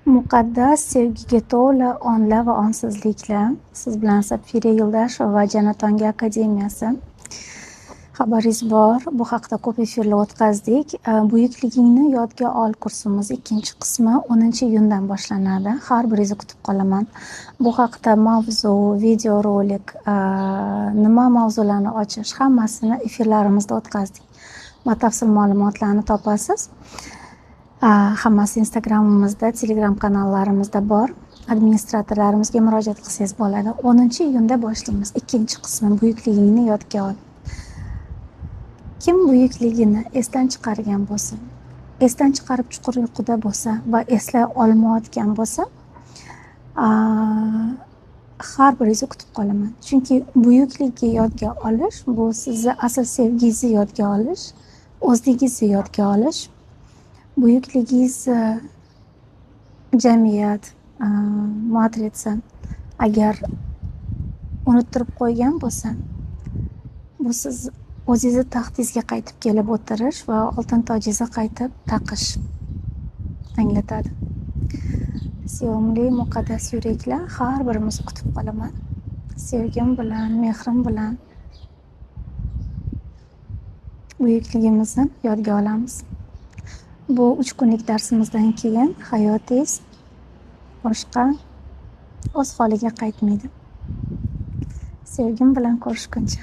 Muqaddas sevgiga to'la onlar va onsizliklar. Siz bilan Sapfira Yo'ldasheva va Jannat ongi akademiyasi. Xabaringiz bor, bu haqda ko'p efirlar o'tkazdik. Buyukligingni yodga ol kursimiz ikkinchi qismi 10-iyundan boshlanadi. Har biringizni kutib qolaman. Bu haqda mavzu, videorolik, nima mavzularni ochish, hammasini efirlarimizda o'tkazdik. Batafsil ma'lumotlarni topasiz. Hammasi Instagramimizda, Telegram kanallarimizda bor. Administratorlarimizga murojaat qilsangiz bo'ladi. 10-iyunda boshlaymiz. Ikkinchi qismi buyukligingni yodga ol. Kim buyukligini esdan chiqargan bo'lsa, esdan chiqarib chuqur uyquda bo'lsa va eslay olmayotgan bo'lsa, har biringizni kutib qolaman. Chunki buyuklikni yodga olish bu sizni asl sevgingizni yodga olish, o'zligingizni yodga olish. Buyukligingiz jamiyat, matritsa agar unuttirib qo'ygan bo'lsa, bu siz o'zingizni taxtingizga qaytib kelib o'tirish va oltin tojingizni qaytib taqish anglatadi. Sevimli muqaddas yuraklar, har birimizni kutib qolaman. Sevgim bilan, mehrim bilan buyukligimizni yodga olamiz. Bu 3 kunlik darsimizdan keyin hayotingiz boshqa o'z holiga qaytmaydi. Sevgim bilan ko'rishguncha.